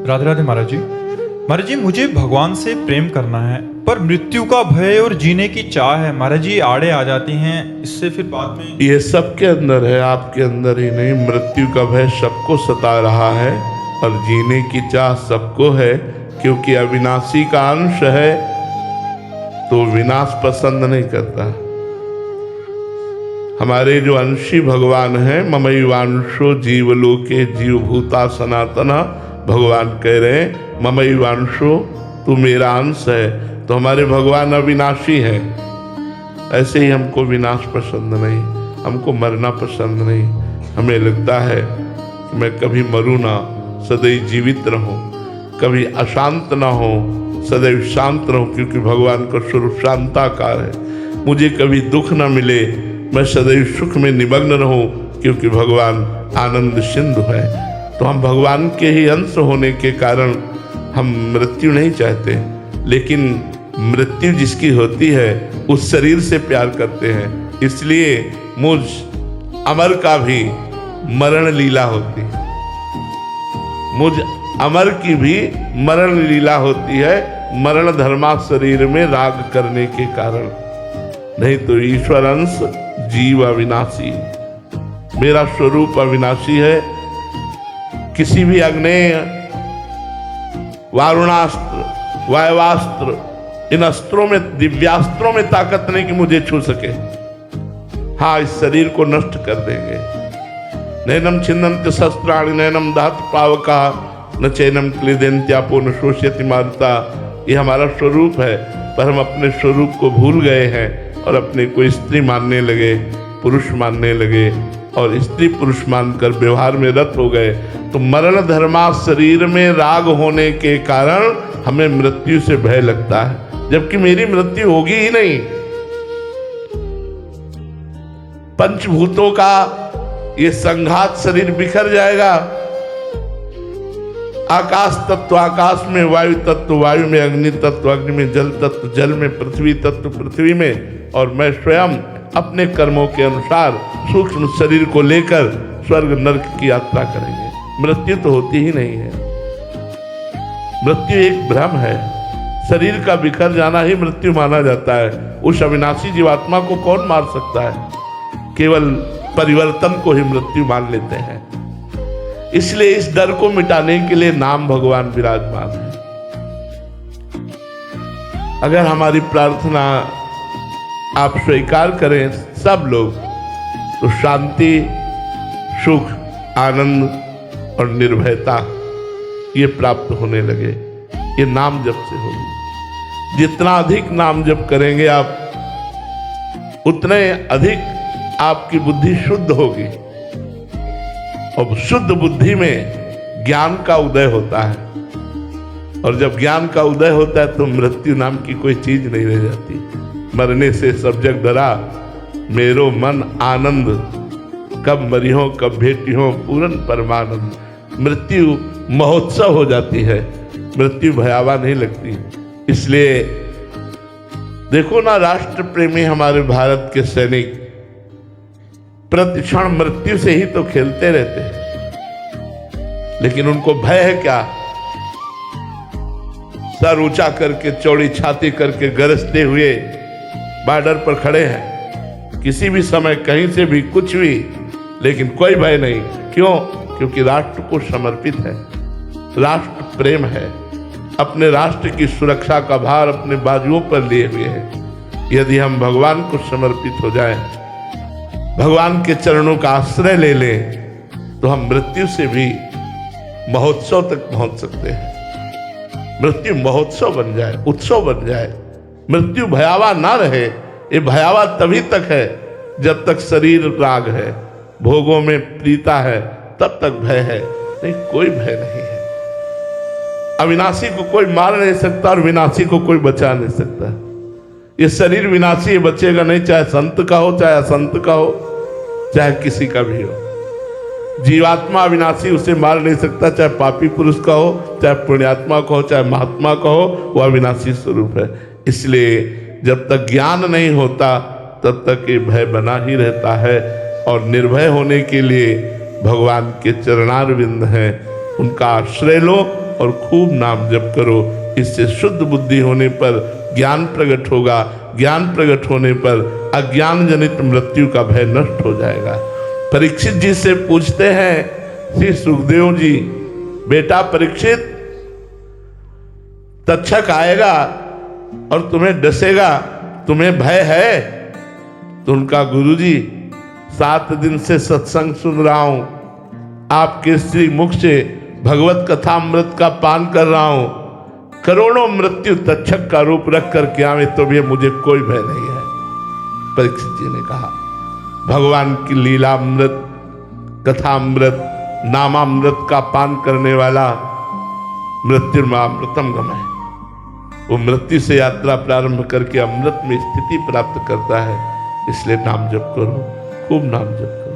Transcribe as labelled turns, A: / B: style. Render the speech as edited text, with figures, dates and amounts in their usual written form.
A: राधे राधे महाराज जी। महाराज जी, मुझे भगवान से प्रेम करना है, पर मृत्यु का भय और जीने की चाह है महाराज जी, आड़े आ जाती हैं, इससे फिर बाद में।
B: ये सबके अंदर है, आपके अंदर ही नहीं। मृत्यु का भय सबको सता रहा है और जीने की चाह सबको है, क्योंकि अविनाशी का अंश है तो विनाश पसंद नहीं करता। हमारे जो अंशी भगवान हैं, ममैवांशो जीवलोके जीवभूता सनातना, भगवान कह रहे हैं ममैवांशो, तू मेरा अंश है। तो हमारे भगवान अविनाशी हैं। ऐसे ही हमको विनाश पसंद नहीं, हमको मरना पसंद नहीं। हमें लगता है कि मैं कभी मरूं ना, सदैव जीवित रहूं, कभी अशांत ना हो, सदैव शांत रहूं, क्योंकि भगवान का स्वरूप शांताकार है। मुझे कभी दुख ना मिले, मैं सदैव सुख में निमग्न रहूं, क्योंकि भगवान आनंद सिंधु है। तो हम भगवान के ही अंश होने के कारण हम मृत्यु नहीं चाहते, लेकिन मृत्यु जिसकी होती है उस शरीर से प्यार करते हैं। इसलिए मुझ अमर का भी मरण लीला होती है, मुझ अमर की भी मरण लीला होती है, मरण धर्मा शरीर में राग करने के कारण। नहीं तो ईश्वर अंश जीव अविनाशी, मेरा स्वरूप अविनाशी है। किसी भी अग्नेय, वारुणास्त्र, वायवास्त्र, इन अस्त्रों में, दिव्यास्त्रों में ताकत नहीं कि मुझे छू सके। हाँ, इस शरीर को नष्ट कर देंगे। नैनम छिन्नन्ति शस्त्राणि नैनम दहत पावका न चैनम क्लेदेन्त्यापो न शोष्यति मारुता। ये हमारा स्वरूप है, पर हम अपने स्वरूप को भूल गए हैं और अपने को स्त्री मानने लगे, पुरुष मानने लगे, और स्त्री पुरुष मानकर व्यवहार में रत हो गए। तो मरण धर्मा शरीर में राग होने के कारण हमें मृत्यु से भय लगता है, जबकि मेरी मृत्यु होगी ही नहीं। पंचभूतों का ये संघात शरीर बिखर जाएगा। आकाश तत्व आकाश में, वायु तत्व वायु में, अग्नि तत्व अग्नि में, जल तत्व जल में, पृथ्वी तत्व पृथ्वी में, और मैं स्वयं अपने कर्मों के अनुसार सूक्ष्म शरीर को लेकर स्वर्ग नरक की यात्रा करेंगे। मृत्यु तो होती ही नहीं है। मृत्यु एक भ्रम है। शरीर का बिखर जाना ही मृत्यु माना जाता है। उस अविनाशी जीवात्मा को कौन मार सकता है? केवल परिवर्तन को ही मृत्यु मान लेते हैं। इसलिए इस डर को मिटाने के लिए नाम भगवान विराजमान है। अगर हमारी प्रार्थना आप स्वीकार करें सब लोग, तो शांति, सुख, आनंद और निर्भयता ये प्राप्त होने लगे। ये नाम जप से होगी। जितना अधिक नाम जप करेंगे आप, उतने अधिक आपकी बुद्धि शुद्ध होगी, और शुद्ध बुद्धि में ज्ञान का उदय होता है। और जब ज्ञान का उदय होता है तो मृत्यु नाम की कोई चीज नहीं रह जाती। मरने से सब जग डरा, मेरो मन आनंद, कब मरियो कब भेटियो पूरन परमानंद। मृत्यु महोत्सव हो जाती है, मृत्यु भयावह नहीं लगती। इसलिए देखो ना, राष्ट्र प्रेमी हमारे भारत के सैनिक प्रतिक्षण मृत्यु से ही तो खेलते रहते हैं, लेकिन उनको भय है क्या? सर ऊंचा करके, चौड़ी छाती करके गरजते हुए बॉर्डर पर खड़े हैं, किसी भी समय कहीं से भी कुछ भी, लेकिन कोई भय नहीं। क्यों? क्योंकि राष्ट्र को समर्पित है, राष्ट्र प्रेम है, अपने राष्ट्र की सुरक्षा का भार अपने बाजुओं पर लिए हुए है। यदि हम भगवान को समर्पित हो जाएं, भगवान के चरणों का आश्रय ले लें, तो हम मृत्यु से भी महोत्सव तक पहुंच सकते हैं। मृत्यु महोत्सव बन जाए, उत्सव बन जाए। मृत्यु भयावह ना रहे। ये भयावह तभी तक है जब तक शरीर राग है, भोगों में प्रीता है, तब तक भय है। नहीं, कोई भय नहीं है। अविनाशी को कोई मार नहीं सकता और विनाशी को कोई बचा नहीं सकता। ये शरीर विनाशी है, बचेगा नहीं, चाहे संत का हो, चाहे असंत का हो, चाहे किसी का भी हो। जीवात्मा अविनाशी, उसे मार नहीं सकता, चाहे पापी पुरुष का हो, चाहे पुण्यात्मा का हो, चाहे महात्मा का हो, वो अविनाशी स्वरूप है। इसलिए जब तक ज्ञान नहीं होता तब तक ये भय बना ही रहता है। और निर्भय होने के लिए भगवान के चरणारविंद हैं, उनका आश्रय लो, और खूब नाम जप करो। इससे शुद्ध बुद्धि होने पर ज्ञान प्रकट होगा, ज्ञान प्रकट होने पर अज्ञान जनित मृत्यु का भय नष्ट हो जाएगा। परीक्षित जी से पूछते हैं श्री सुखदेव जी, बेटा परीक्षित, तक्षक आएगा और तुम्हें डसेगा, तुम्हें भय है? तो उनका गुरुजी, 7 दिन से सत्संग सुन रहा हूं, आपके श्री मुख से भगवत कथा अमृत का पान कर रहा हूं, करोड़ों मृत्यु तक्षक का रूप रख कर के आवे तो भी मुझे कोई भय नहीं है। परीक्षित जी ने कहा, भगवान की लीला अमृत, कथा अमृत, नामामृत का पान करने वाला मृत्युर्मामृतम गमय, वो मृत्यु से यात्रा प्रारंभ करके अमृत में स्थिति प्राप्त करता है। इसलिए नाम जप करो, खूब नाम जप करो।